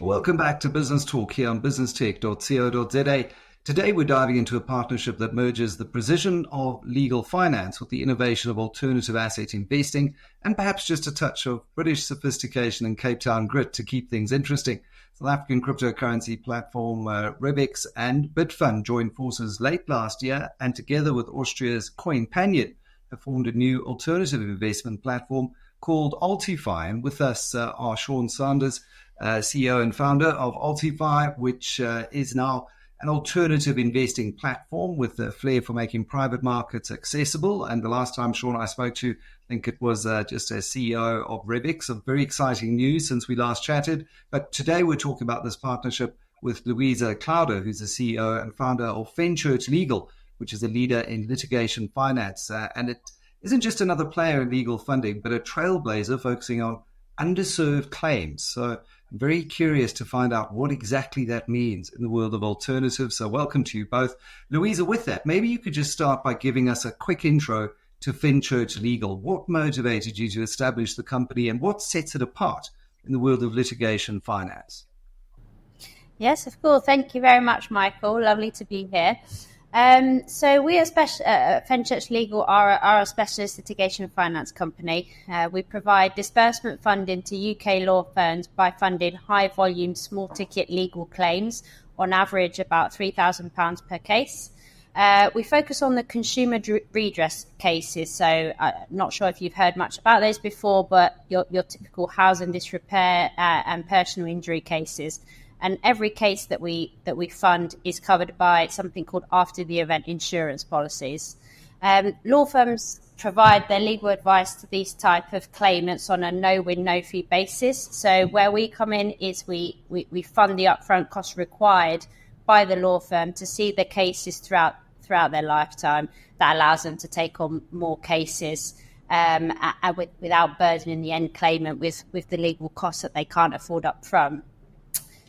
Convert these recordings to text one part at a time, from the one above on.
Welcome back to Business Talk here on businesstech.co.za. Today we're diving into a partnership that merges the precision of legal finance with the innovation of alternative asset investing and perhaps just a touch of British sophistication and Cape Town grit to keep things interesting. South African cryptocurrency platform RVX and Bitfund joined forces late last year and together with Austria's Coinpanion have formed a new alternative investment platform called Altify. And with us are Sean Sanders, CEO and founder of Altify, which is now an alternative investing platform with a flair for making private markets accessible. And the last time, Sean, I spoke to, I think it was just as CEO of RVX, some very exciting news since we last chatted. But today we're talking about this partnership with Louisa Klouda, who's the CEO and founder of Fenchurch Legal, which is a leader in litigation finance. And it isn't just another player in legal funding, but a trailblazer focusing on underserved claims. So I'm very curious to find out what exactly that means in the world of alternatives. So welcome to you both. Louisa, with that, maybe you could just start by giving us a quick intro to Fenchurch Legal. What motivated you to establish the company and what sets it apart in the world of litigation finance? Yes, of course. Thank you very much, Michael. Lovely to be here. So we are Fenchurch Legal are a specialist litigation finance company. We provide disbursement funding to UK law firms by funding high volume, small ticket legal claims, on average about £3,000 per case. We focus on the consumer redress cases. So not sure if you've heard much about those before, but your typical housing disrepair and personal injury cases. And every case that we fund is covered by something called after the event insurance policies. Law firms provide their legal advice to these type of claimants on a no-win, no-fee basis. So where we come in is we fund the upfront costs required by the law firm to see the cases throughout their lifetime. That allows them to take on more cases without burdening the end claimant with the legal costs that they can't afford up front.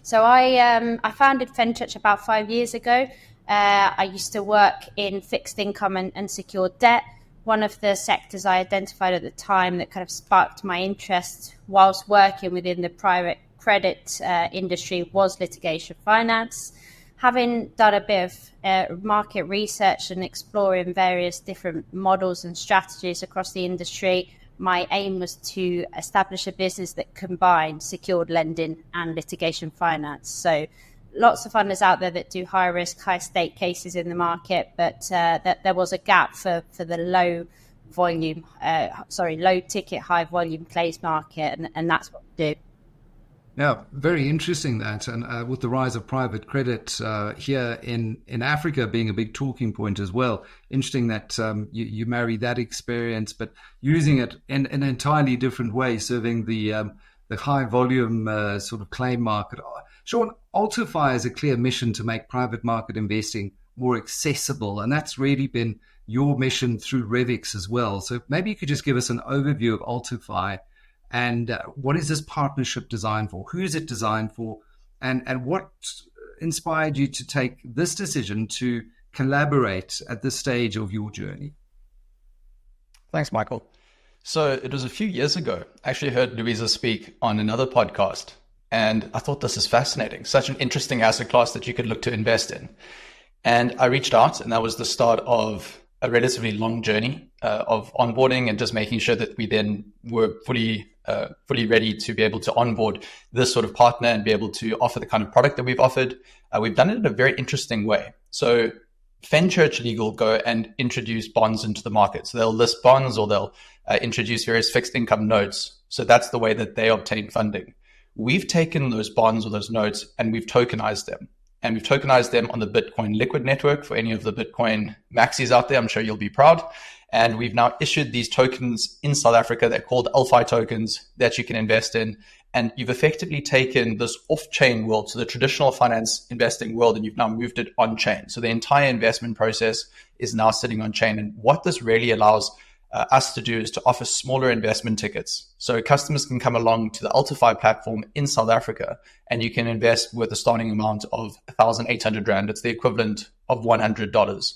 So I founded Fenchurch about 5 years ago. I used to work in fixed income and secured debt. One of the sectors I identified at the time that kind of sparked my interest whilst working within the private credit industry was litigation finance. Having done a bit of market research and exploring various different models and strategies across the industry, my aim was to establish a business that combined secured lending and litigation finance. So lots of funders out there that do high risk, high stake cases in the market, but that there was a gap for the low ticket, high volume claims market. And that's what we do. Yeah, very interesting that. And with the rise of private credit here in Africa being a big talking point as well, interesting that you marry that experience, but using it in an entirely different way, serving the high volume sort of claim market. Sean, Altify has a clear mission to make private market investing more accessible, and that's really been your mission through RevX as well. So maybe you could just give us an overview of Altify. And what is this partnership designed for? Who is it designed for? And what inspired you to take this decision to collaborate at this stage of your journey? Thanks, Michael. So it was a few years ago, I actually heard Louisa speak on another podcast, and I thought this is fascinating. Such an interesting asset class that you could look to invest in. And I reached out, and that was the start of a relatively long journey of onboarding and just making sure that we then were fully ready to be able to onboard this sort of partner and be able to offer the kind of product that we've offered. We've done it in a very interesting way. So Fenchurch Legal go and introduce bonds into the market. So they'll list bonds or they'll introduce various fixed income notes. So that's the way that they obtain funding. We've taken those bonds or those notes and we've tokenized them. And we've tokenized them on the Bitcoin Liquid network. For any of the Bitcoin maxis out there, I'm sure you'll be proud. And we've now issued these tokens in South Africa. They're called ALFI tokens that you can invest in. And you've effectively taken this off-chain world, so the traditional finance investing world, and you've now moved it on-chain. So the entire investment process is now sitting on-chain. And what this really allows us to do is to offer smaller investment tickets. So customers can come along to the Altify platform in South Africa, and you can invest with a starting amount of 1,800 Rand. It's the equivalent of $100.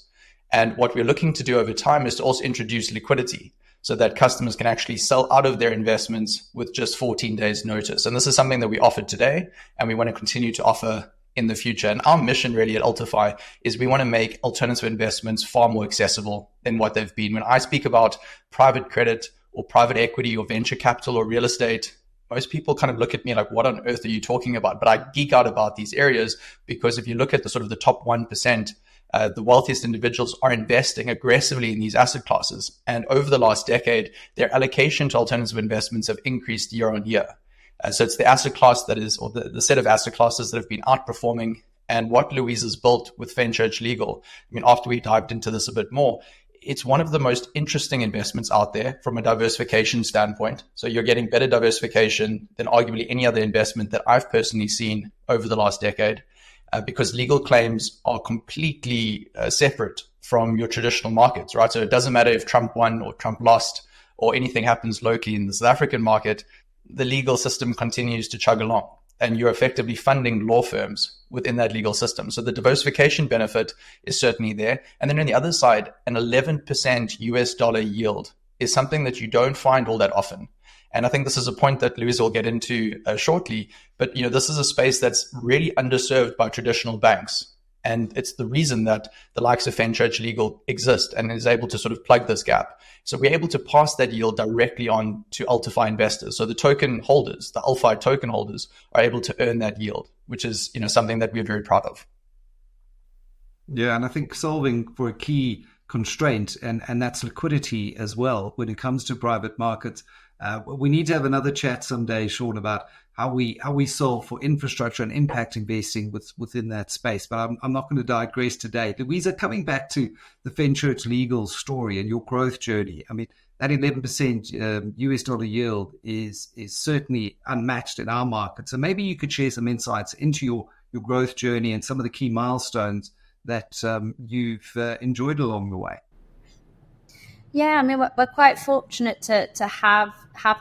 And what we're looking to do over time is to also introduce liquidity. so that customers can actually sell out of their investments with just 14 days notice. And this is something that we offer today, and we want to continue to offer in the future. And our mission really at Altify is we want to make alternative investments far more accessible than what they've been. When I speak about private credit or private equity or venture capital or real estate, most people kind of look at me like, what on earth are you talking about? But I geek out about these areas because if you look at the sort of the top 1%, the wealthiest individuals are investing aggressively in these asset classes. And over the last decade, their allocation to alternative investments have increased year on year. So it's the asset class that is, or the set of asset classes that have been outperforming. And what Louisa's built with Fenchurch Legal, I mean, after we dived into this a bit more, it's one of the most interesting investments out there from a diversification standpoint. So you're getting better diversification than arguably any other investment that I've personally seen over the last decade, because legal claims are completely separate from your traditional markets, right? So it doesn't matter if Trump won or Trump lost or anything happens locally in the South African market, the legal system continues to chug along, and you're effectively funding law firms within that legal system. So the diversification benefit is certainly there. And then on the other side, an 11% US dollar yield is something that you don't find all that often. And I think this is a point that Louisa will get into shortly. But this is a space that's really underserved by traditional banks. And it's the reason that the likes of Fenchurch Legal exist and is able to sort of plug this gap. So we're able to pass that yield directly on to Altify investors. So the token holders, the ALFI token holders, are able to earn that yield, which is something that we're very proud of. Yeah, and I think solving for a key constraint, and that's liquidity as well when it comes to private markets. We need to have another chat someday, Sean, about how we solve for infrastructure and impact investing within that space. But I'm not going to digress today. Louisa, coming back to the Fenchurch Legal story and your growth journey, I mean, that 11% US dollar yield is certainly unmatched in our market. So maybe you could share some insights into your growth journey and some of the key milestones that you've enjoyed along the way. Yeah, I mean, we're quite fortunate to have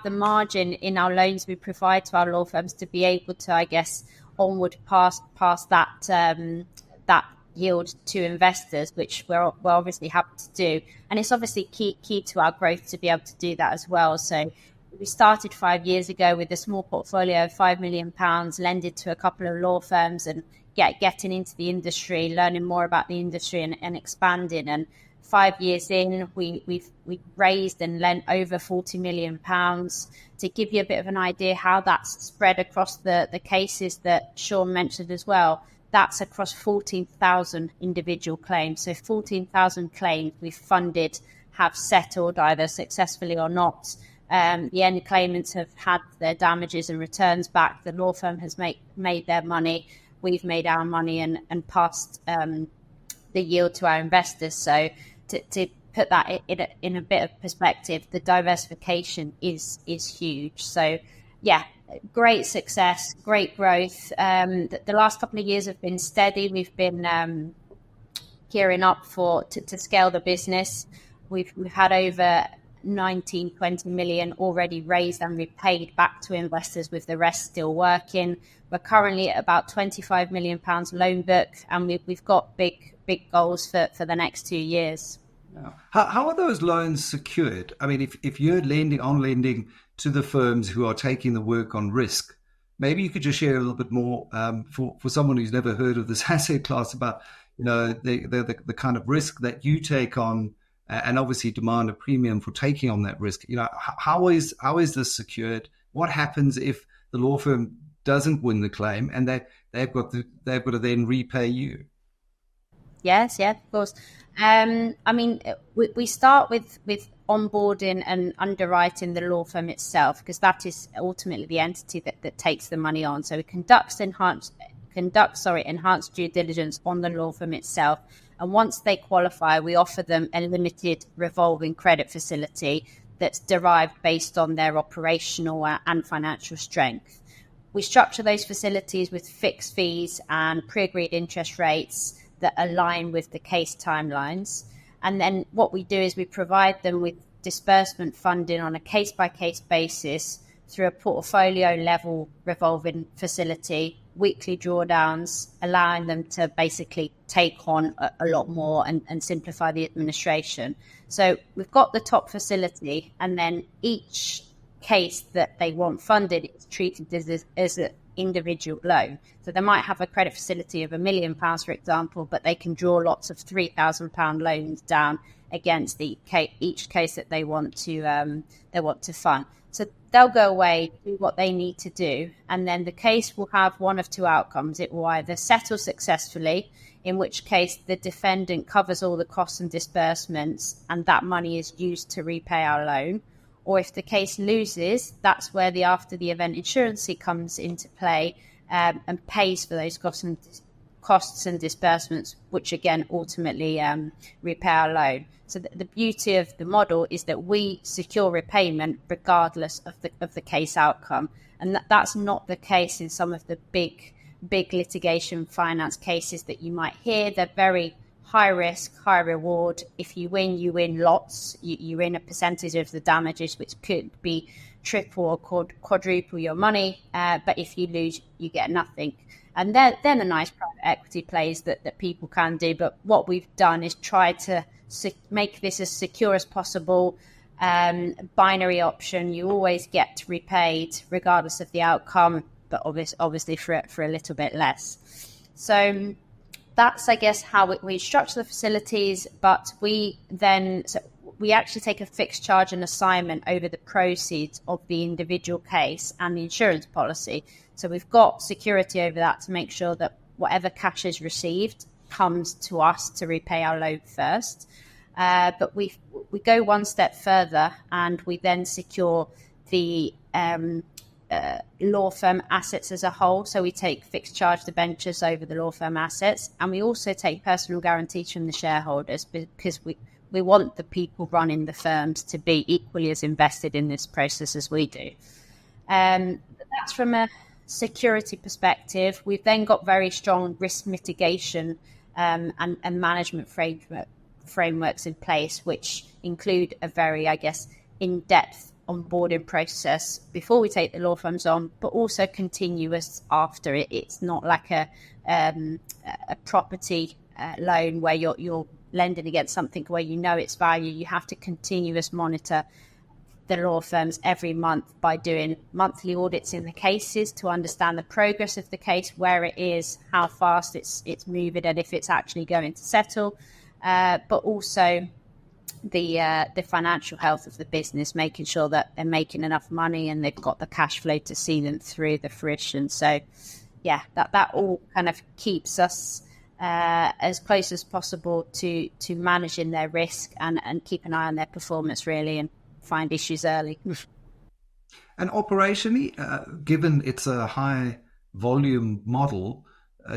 the margin in our loans we provide to our law firms to be able to, I guess, onward pass that yield to investors, which we're obviously happy to do. And it's obviously key to our growth to be able to do that as well. So we started 5 years ago with a small portfolio of £5 million, lended to a couple of law firms, and getting into the industry, learning more about the industry and expanding. And 5 years in, we've raised and lent over £40 million. To give you a bit of an idea how that's spread across the cases that Sean mentioned as well, that's across 14,000 individual claims. So 14,000 claims we've funded have settled either successfully or not. The end claimants have had their damages and returns back. The law firm has made their money. We've made our money and passed the yield to our investors. So to put that in a bit of perspective, the diversification is huge. So yeah, great success, great growth. The last couple of years have been steady. We've been gearing up to scale the business. We've had over 20 million already raised and repaid back to investors, with the rest still working. We're currently at about £25 million loan book, and we've got big goals for the next 2 years. How are those loans secured? I mean, if you're lending to the firms who are taking the work on risk, maybe you could just share a little bit more for someone who's never heard of this asset class about the kind of risk that you take on, and obviously demand a premium for taking on that risk. How is this secured? What happens if the law firm doesn't win the claim and they've got to then repay you? Yes, yeah, of course. I mean, we start with onboarding and underwriting the law firm itself, because that is ultimately the entity that takes the money on. So it conducts enhanced due diligence on the law firm itself. And once they qualify, we offer them a limited revolving credit facility that's derived based on their operational and financial strength. We structure those facilities with fixed fees and pre-agreed interest rates that align with the case timelines. And then what we do is we provide them with disbursement funding on a case-by-case basis through a portfolio level revolving facility weekly drawdowns, allowing them to basically take on a lot more and simplify the administration. So we've got the top facility, and then each case that they want funded is treated as an individual loan. So they might have a credit facility of £1 million, for example, but they can draw lots of £3,000 loans down against each case that they want to fund. So they'll go away, do what they need to do, and then the case will have one of two outcomes. It will either settle successfully, in which case the defendant covers all the costs and disbursements, and that money is used to repay our loan. Or if the case loses, that's where the after the event insurance comes into play and pays for those costs and disbursements, which again ultimately repay our loan. So the beauty of the model is that we secure repayment regardless of the case outcome, and that's not the case in some of the big litigation finance cases that you might hear. They're very high risk, high reward. If you win lots. You win a percentage of the damages, which could be triple or quadruple your money. But if you lose, you get nothing. And then a nice private equity plays that people can do. But what we've done is try to make this as secure as possible. Binary option, you always get repaid regardless of the outcome, but obviously for a little bit less. So that's, I guess, how we structure the facilities, but we actually take a fixed charge and assignment over the proceeds of the individual case and the insurance policy. So we've got security over that to make sure that whatever cash is received comes to us to repay our loan first. But we go one step further, and we then secure the law firm assets as a whole. So we take fixed charge debentures over the law firm assets, and we also take personal guarantees from the shareholders, because we want the people running the firms to be equally as invested in this process as we do. That's from a security perspective. We've then got very strong risk mitigation and management frameworks in place, which include a very, I guess, in-depth onboarding process before we take the law firms on, but also continuous after it. It's not like a property loan where you're lending against something where you know its value. You have to continuous monitor the law firms every month by doing monthly audits in the cases to understand the progress of the case, where it is, how fast it's moving, and if it's actually going to settle. But also the financial health of the business, making sure that they're making enough money and they've got the cash flow to see them through the fruition. So yeah, that all kind of keeps us as close as possible to managing their risk and keep an eye on their performance, really, and find issues early. And operationally, given it's a high volume model,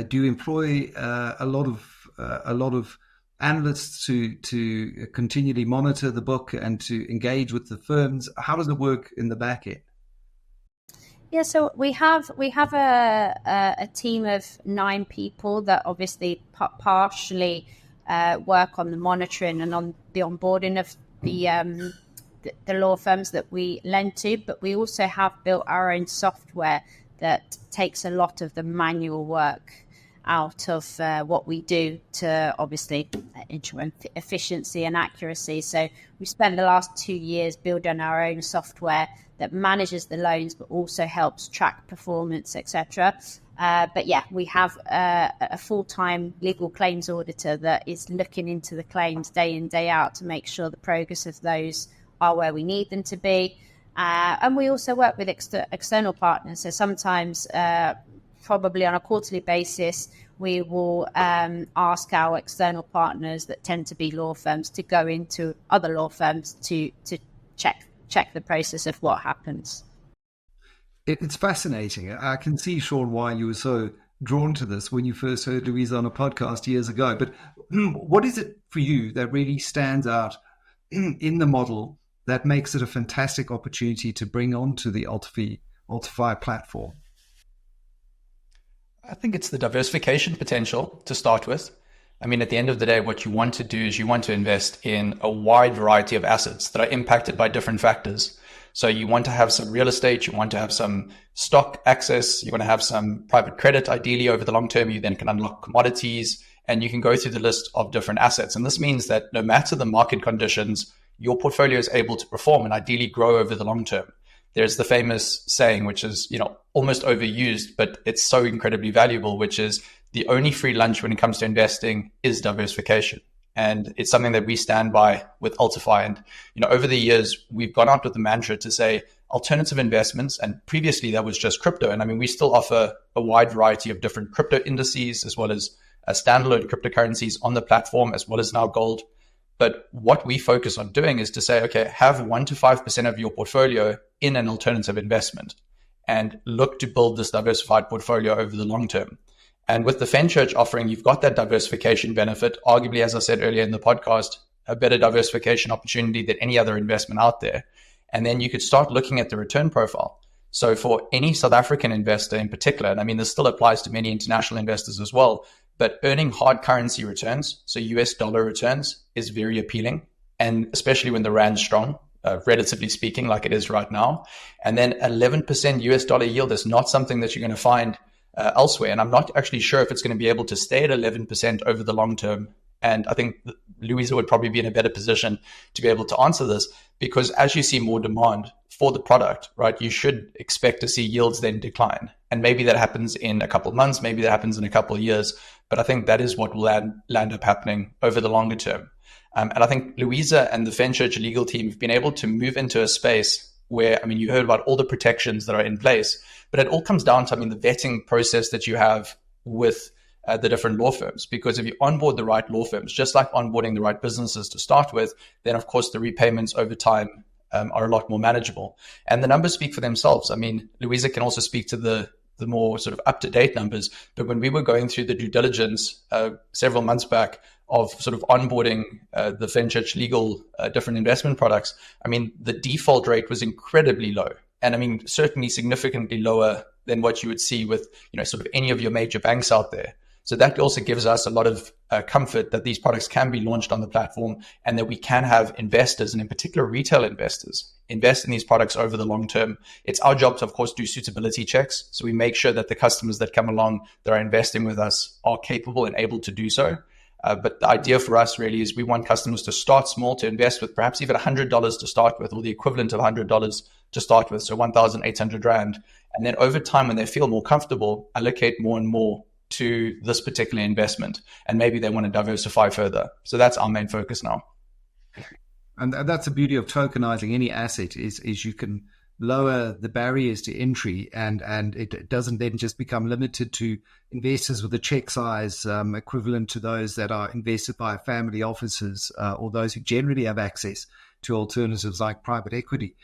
do you employ a lot of analysts to continually monitor the book and to engage with the firms? How does it work in the back end? Yeah, so we have a team of 9 people that obviously partially work on the monitoring and on the onboarding of the law firms that we lend to, but we also have built our own software that takes a lot of the manual work out of what we do to obviously ensure efficiency and accuracy. So we spent the last 2 years building our own software that manages the loans but also helps track performance, etc. But yeah, we have a full-time legal claims auditor that is looking into the claims day in, day out to make sure the progress of those are where we need them to be. And we also work with external partners. So sometimes, probably on a quarterly basis, we will ask our external partners that tend to be law firms to go into other law firms to check the process of what happens. It's fascinating. I can see, Sean, why you were so drawn to this when you first heard Louisa on a podcast years ago. But what is it for you that really stands out in the model that makes it a fantastic opportunity to bring onto the Altify platform? I think it's the diversification potential to start with. I mean, at the end of the day, what you want to do is you want to invest in a wide variety of assets that are impacted by different factors. So you want to have some real estate, you want to have some stock access, you want to have some private credit, ideally over the long term. You then can unlock commodities, and you can go through the list of different assets. And this means that no matter the market conditions, your portfolio is able to perform and ideally grow over the long term. There's the famous saying, which is, almost overused, but it's so incredibly valuable, which is the only free lunch when it comes to investing is diversification. And it's something that we stand by with Altify. And, over the years, we've gone out with the mantra to say alternative investments. And previously that was just crypto. And I mean, we still offer a wide variety of different crypto indices, as well as standalone cryptocurrencies on the platform, as well as now gold. But what we focus on doing is to say, okay, have 1 to 5% of your portfolio in an alternative investment and look to build this diversified portfolio over the long term. And with the Fenchurch offering, you've got that diversification benefit, arguably, as I said earlier in the podcast, a better diversification opportunity than any other investment out there. And then you could start looking at the return profile. So for any South African investor in particular, and I mean, this still applies to many international investors as well, but earning hard currency returns, so US dollar returns, is very appealing. And especially when the rand's strong, relatively speaking, like it is right now. And then 11% US dollar yield is not something that you're going to find elsewhere. And I'm not actually sure if it's going to be able to stay at 11% over the long term. And I think Louisa would probably be in a better position to be able to answer this, because as you see more demand for the product, right, you should expect to see yields then decline. And maybe that happens in a couple of months, maybe that happens in a couple of years, but I think that is what will land up happening over the longer term. And I think Louisa and the Fenchurch Legal team have been able to move into a space where, I mean, you heard about all the protections that are in place, but it all comes down to, I mean, the vetting process that you have with the different law firms. Because if you onboard the right law firms, just like onboarding the right businesses to start with, then of course the repayments over time are a lot more manageable. And the numbers speak for themselves. I mean, Louisa can also speak to the more sort of up-to-date numbers, but when we were going through the due diligence several months back of sort of onboarding the Fenchurch Legal different investment products, I mean, the default rate was incredibly low. And I mean, certainly significantly lower than what you would see with, sort of any of your major banks out there. So that also gives us a lot of comfort that these products can be launched on the platform and that we can have investors, and in particular retail investors, invest in these products over the long term. It's our job to, of course, do suitability checks. So we make sure that the customers that come along that are investing with us are capable and able to do so. But the idea for us really is we want customers to start small, to invest with perhaps even $100 to start with, or the equivalent of $100 to start with, so 1,800 Rand. And then over time, when they feel more comfortable, allocate more and more to this particular investment, and maybe they want to diversify further. So that's our main focus now. And that's the beauty of tokenizing any asset is you can lower the barriers to entry, and it doesn't then just become limited to investors with a check size equivalent to those that are invested by family offices or those who generally have access to alternatives like private equity.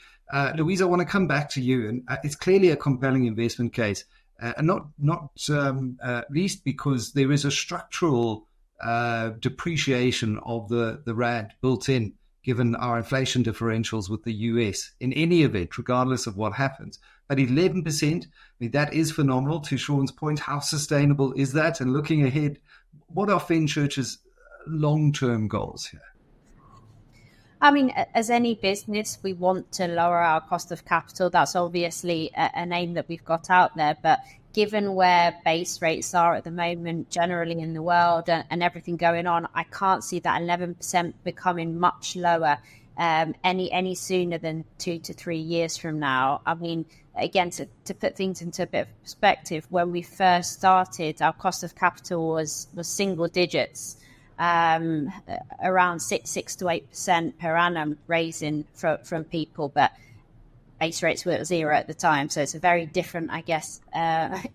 Louisa, I want to come back to you, and it's clearly a compelling investment case. And not least because there is a structural depreciation of the rand built in, given our inflation differentials with the US in any event, regardless of what happens. But 11%, I mean, that is phenomenal. To Sean's point, how sustainable is that? And looking ahead, what are Fenchurch's long-term goals here? I mean, as any business, we want to lower our cost of capital. That's obviously an aim that we've got out there. But given where base rates are at the moment, generally in the world, and everything going on, I can't see that 11% becoming much lower any sooner than 2 to 3 years from now. I mean, again, to put things into a bit of perspective, when we first started, our cost of capital was single digits. Around 6 to 8% per annum raising from people, but base rates were at 0 at the time. So it's a very different, I guess,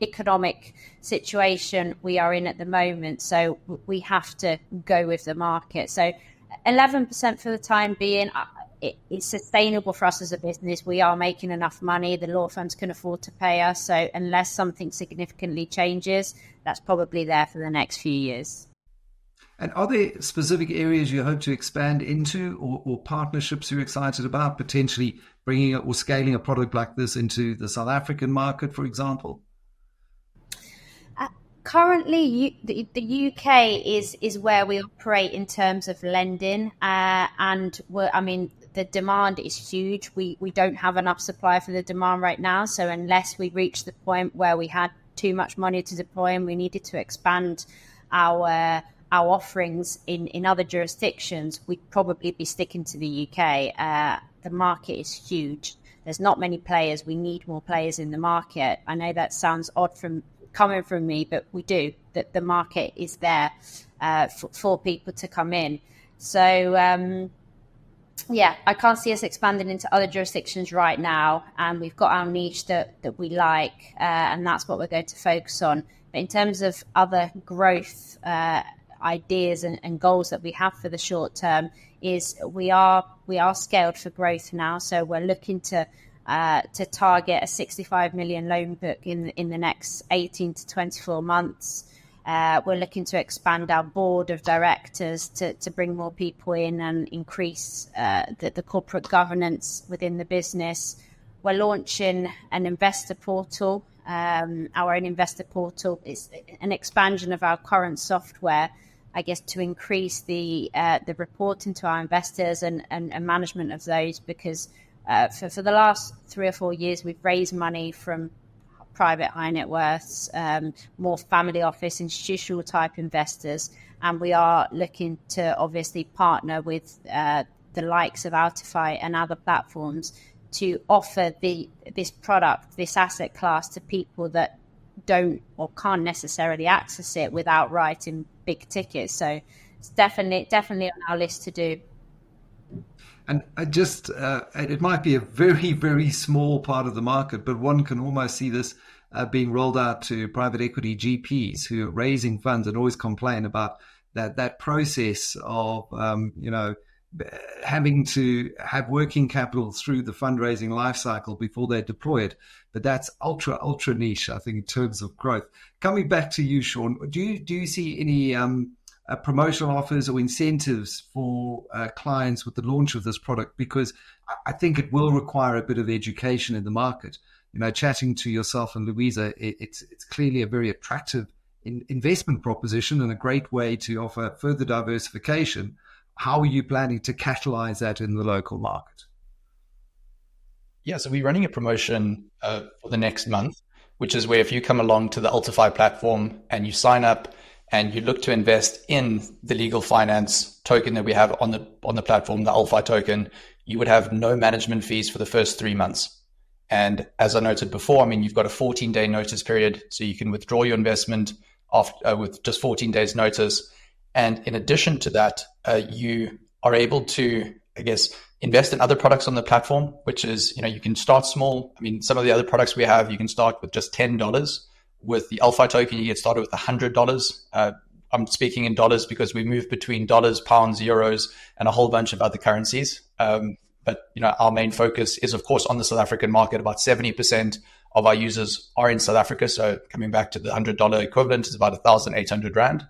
economic situation we are in at the moment. So we have to go with the market. So 11% for the time being, it's sustainable for us as a business. We are making enough money. The law firms can afford to pay us. So unless something significantly changes, that's probably there for the next few years. And are there specific areas you hope to expand into, or partnerships you're excited about, potentially bringing or scaling a product like this into the South African market, for example? Currently, the UK is where we operate in terms of lending, and the demand is huge. We don't have enough supply for the demand right now. So unless we reach the point where we had too much money to deploy and we needed to expand our offerings in other jurisdictions, we'd probably be sticking to the UK. The market is huge. There's not many players. We need more players in the market. I know that sounds odd coming from me, but we do. That the market is there for people to come in. So, I can't see us expanding into other jurisdictions right now. And we've got our niche that we like, and that's what we're going to focus on. But in terms of other growth ideas and goals that we have for the short term, is we are scaled for growth now. So we're looking to target a 65 million loan book in the next 18 to 24 months. We're looking to expand our board of directors to bring more people in and increase the corporate governance within the business. We're launching an investor portal. Our own investor portal is an expansion of our current software, I guess, to increase the reporting to our investors and management of those, because for the last 3 or 4 years, we've raised money from private high net worths, more family office, institutional type investors. And we are looking to obviously partner with the likes of Altify and other platforms to offer this product, this asset class, to people that don't or can't necessarily access it without writing big tickets. So it's definitely on our list to do. And I just, it might be a very, very small part of the market, but one can almost see this being rolled out to private equity GPs who are raising funds and always complain about that process of, having to have working capital through the fundraising life cycle before they deploy it. But that's ultra niche, I think, in terms of growth. Coming back to you, Sean, do you see any promotional offers or incentives for clients with the launch of this product? Because I think it will require a bit of education in the market. Chatting to yourself and Louisa, it's clearly a very attractive investment proposition and a great way to offer further diversification. How are you planning to catalyze that in the local market? Yeah, so we're running a promotion for the next month, which is where if you come along to the Altify platform and you sign up and you look to invest in the legal finance token that we have on the platform, the ALFI token, you would have no management fees for the first 3 months. And as I noted before, you've got a 14-day notice period, so you can withdraw your investment with just 14 days notice. And in addition to that, you are able to, invest in other products on the platform, which is, you can start small. Some of the other products we have, you can start with just $10. With the ALFI token, you get started with $100. I'm speaking in dollars because we move between dollars, pounds, euros, and a whole bunch of other currencies. But our main focus is, of course, on the South African market. About 70% of our users are in South Africa. So coming back to the $100 equivalent is about 1,800 Rand.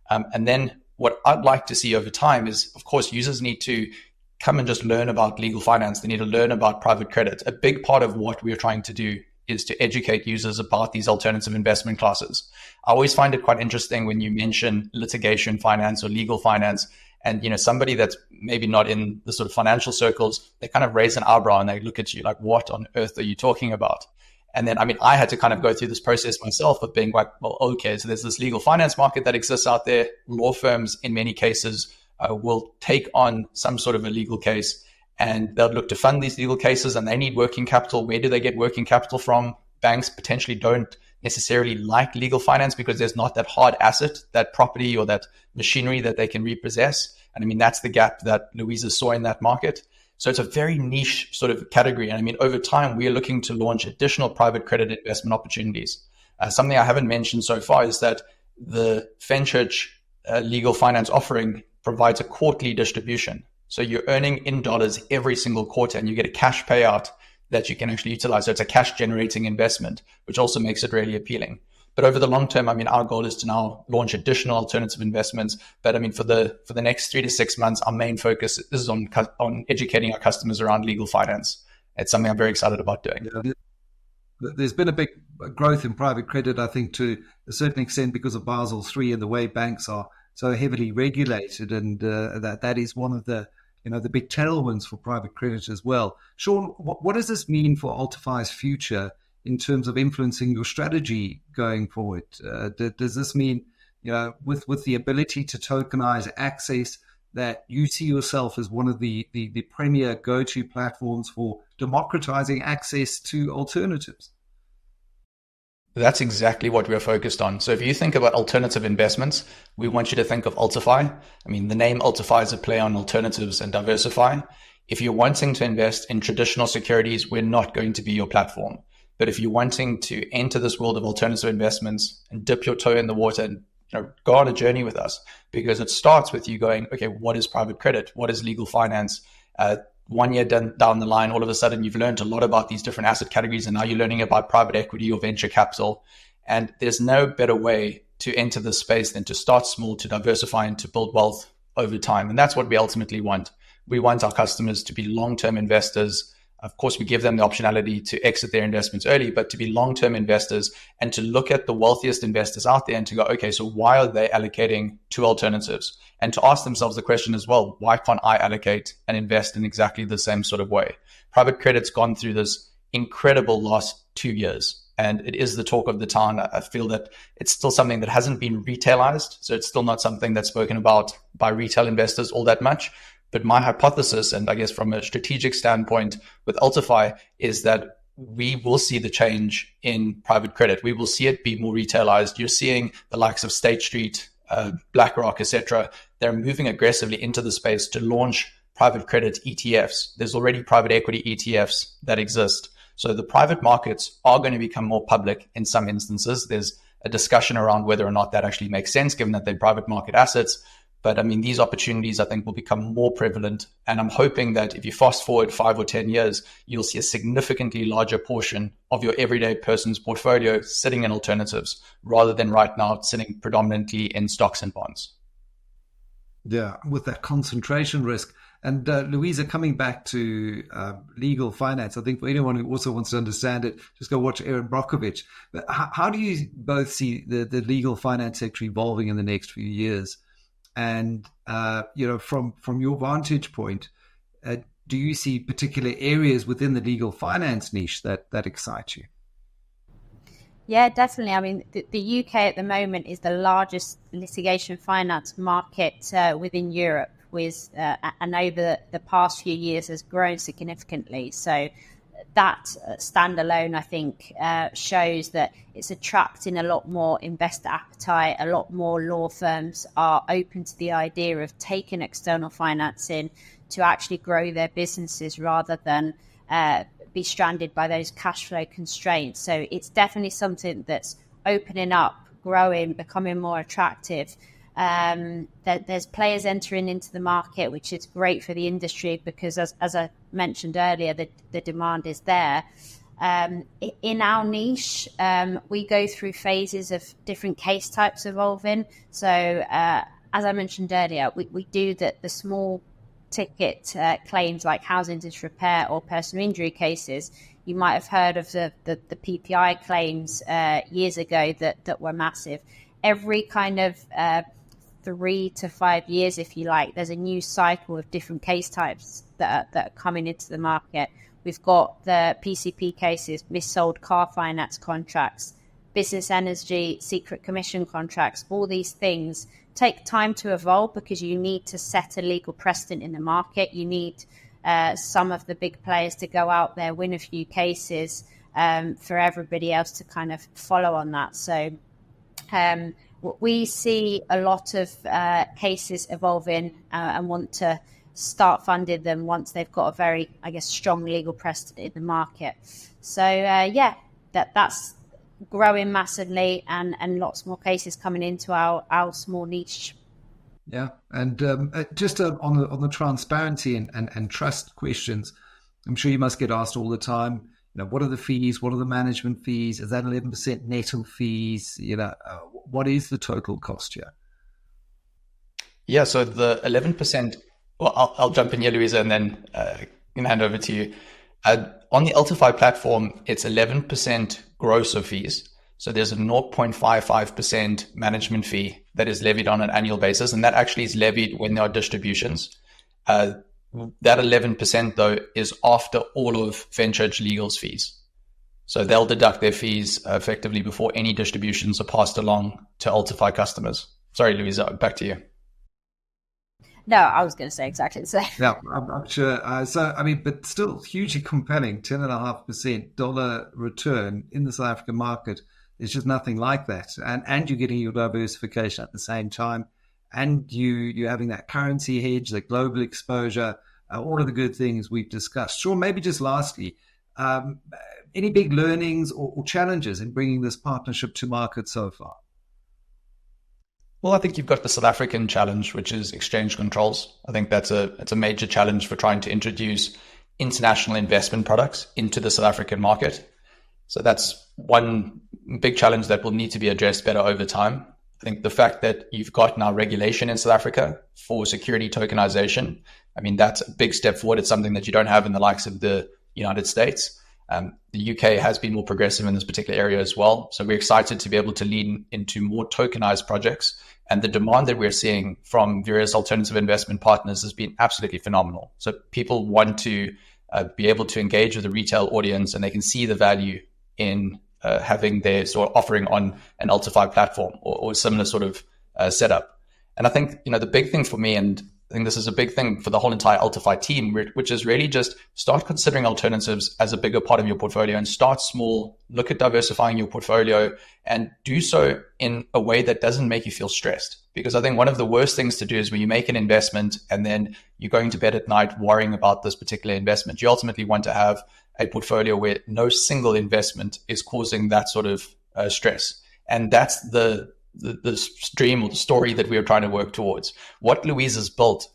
And then what I'd like to see over time is, of course, users need to come and just learn about legal finance. They need to learn about private credit. A big part of what we're trying to do is to educate users about these alternative investment classes. I always find it quite interesting when you mention litigation finance or legal finance, and somebody that's maybe not in the sort of financial circles, they kind of raise an eyebrow and they look at you like, what on earth are you talking about? And then, I had to kind of go through this process myself of being like, well, okay, so there's this legal finance market that exists out there. Law firms, in many cases, will take on some sort of a legal case and they'll look to fund these legal cases and they need working capital. Where do they get working capital from? Banks potentially don't necessarily like legal finance because there's not that hard asset, that property or that machinery that they can repossess. And that's the gap that Louisa saw in that market. So it's a very niche sort of category. And over time, we are looking to launch additional private credit investment opportunities. Something I haven't mentioned so far is that the Fenchurch legal finance offering provides a quarterly distribution. So you're earning in dollars every single quarter and you get a cash payout that you can actually utilize. So it's a cash generating investment, which also makes it really appealing. But over the long term, our goal is to now launch additional alternative investments. But for the next 3 to 6 months, our main focus is on educating our customers around legal finance. It's something I'm very excited about doing. Yeah, there's been a big growth in private credit, I think, to a certain extent because of Basel III and the way banks are so heavily regulated, and that is one of the the big tailwinds for private credit as well. Sean, what does this mean for Altify's future in terms of influencing your strategy going forward? Does this mean, with the ability to tokenize access, that you see yourself as one of the premier go-to platforms for democratizing access to alternatives? That's exactly what we're focused on. So if you think about alternative investments, we want you to think of Altify. I mean, the name Altify is a play on alternatives and diversify. If you're wanting to invest in traditional securities, we're not going to be your platform. But if you're wanting to enter this world of alternative investments and dip your toe in the water and go on a journey with us, because it starts with you going, okay, what is private credit? What is legal finance? 1 year down the line, all of a sudden you've learned a lot about these different asset categories, and now you're learning about private equity or venture capital. And there's no better way to enter this space than to start small, to diversify, and to build wealth over time. And that's what we ultimately want. We want our customers to be long-term investors. Of course, we give them the optionality to exit their investments early, but to be long-term investors and to look at the wealthiest investors out there and to go, okay, so why are they allocating to alternatives? And to ask themselves the question as well, why can't I allocate and invest in exactly the same sort of way? Private credit's gone through this incredible last 2 years, and it is the talk of the town. I feel that it's still something that hasn't been retailized, so it's still not something that's spoken about by retail investors all that much. But my hypothesis, and I guess from a strategic standpoint with Altify, is that we will see the change in private credit. We will see it be more retailized. You're seeing the likes of State Street, BlackRock, etc. They're moving aggressively into the space to launch private credit ETFs. There's already private equity ETFs that exist. So the private markets are going to become more public in some instances. There's a discussion around whether or not that actually makes sense, given that they're private market assets. But I mean, these opportunities, I think, will become more prevalent. And I'm hoping that if you fast forward 5 or 10 years, you'll see a significantly larger portion of your everyday person's portfolio sitting in alternatives, rather than right now sitting predominantly in stocks and bonds. Yeah, with that concentration risk. And Louisa, coming back to legal finance, I think for anyone who also wants to understand it, just go watch Aaron Brockovich. But how do you both see the legal finance sector evolving in the next few years? And, from your vantage point, do you see particular areas within the legal finance niche that excite you? Yeah, definitely. I mean, the UK at the moment is the largest litigation finance market within Europe, and over the past few years has grown significantly. So that standalone, I think, shows that it's attracting a lot more investor appetite. A lot more law firms are open to the idea of taking external financing to actually grow their businesses rather than be stranded by those cash flow constraints. So it's definitely something that's opening up, growing, becoming more attractive. There's players entering into the market, which is great for the industry because, as I mentioned earlier, the demand is there. In our niche, we go through phases of different case types evolving. So as I mentioned earlier, we do the small ticket claims like housing disrepair or personal injury cases. You might have heard of the PPI claims years ago that were massive. Every kind of 3 to 5 years, if you like, there's a new cycle of different case types that are coming into the market. We've got the PCP cases, missold car finance contracts, business energy, secret commission contracts. All these things take time to evolve because you need to set a legal precedent in the market. You need some of the big players to go out there, win a few cases for everybody else to kind of follow on that. So we see a lot of cases evolving and want to start funding them once they've got a very, I guess, strong legal precedent in the market. So that's growing massively and lots more cases coming into our small niche. Yeah, and just on the transparency and trust questions, I'm sure you must get asked all the time, what are the fees? What are the management fees? Is that 11% net of fees? What is the total cost here? Yeah, so the 11%, well, I'll jump in here, Louisa, and then hand over to you. On the Altify platform, it's 11% gross of fees. So there's a 0.55% management fee that is levied on an annual basis, and that actually is levied when there are distributions. That 11%, though, is after all of Fenchurch Legal's fees. So they'll deduct their fees effectively before any distributions are passed along to Altify customers. Sorry, Louisa, back to you. No, I was going to say exactly the same. Yeah, I'm sure. But still hugely compelling, 10.5% dollar return in the South African market. There's just nothing like that. And you're getting your diversification at the same time. And you're having that currency hedge, the global exposure, all of the good things we've discussed. Sure, maybe just lastly, any big learnings or challenges in bringing this partnership to market so far? Well, I think you've got the South African challenge, which is exchange controls. I think that's a major challenge for trying to introduce international investment products into the South African market. So that's one big challenge that will need to be addressed better over time. I think the fact that you've got now regulation in South Africa for security tokenization, that's a big step forward. It's something that you don't have in the likes of the United States. The UK has been more progressive in this particular area as well. So we're excited to be able to lean into more tokenized projects. And the demand that we're seeing from various alternative investment partners has been absolutely phenomenal. So people want to be able to engage with the retail audience, and they can see the value in having their sort of offering on an Altify platform or similar sort of setup. And I think, the big thing for me, and I think this is a big thing for the whole entire Altify team, which is really just start considering alternatives as a bigger part of your portfolio and start small, look at diversifying your portfolio and do so in a way that doesn't make you feel stressed. Because I think one of the worst things to do is when you make an investment and then you're going to bed at night worrying about this particular investment. You ultimately want to have a portfolio where no single investment is causing that sort of stress. And that's the stream or the story that we are trying to work towards. What Louisa's built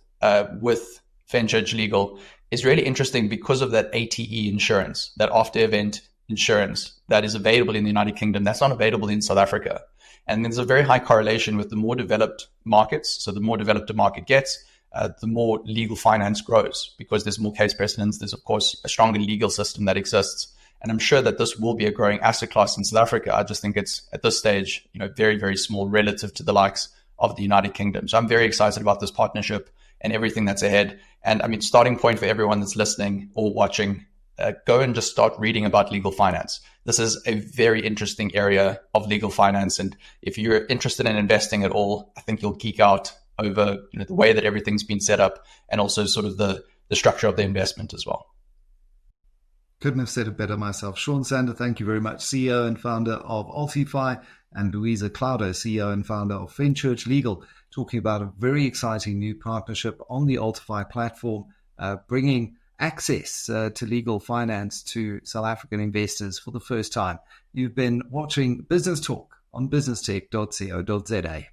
with Fenchurch Legal is really interesting because of that ATE insurance, that after event insurance that is available in the United Kingdom. That's not available in South Africa. And there's a very high correlation with the more developed markets. So the more developed the market gets, the more legal finance grows because there's more case precedents. There's, of course, a stronger legal system that exists. And I'm sure that this will be a growing asset class in South Africa. I just think it's at this stage, very, very small relative to the likes of the United Kingdom. So I'm very excited about this partnership and everything that's ahead. And starting point for everyone that's listening or watching, go and just start reading about legal finance. This is a very interesting area of legal finance. And if you're interested in investing at all, I think you'll geek out over the way that everything's been set up and also sort of the structure of the investment as well. Couldn't have said it better myself. Sean Sander, thank you very much. CEO and founder of Altify, and Louisa Klouda, CEO and founder of Fenchurch Legal, talking about a very exciting new partnership on the Altify platform, bringing access to legal finance to South African investors for the first time. You've been watching Business Talk on businesstech.co.za.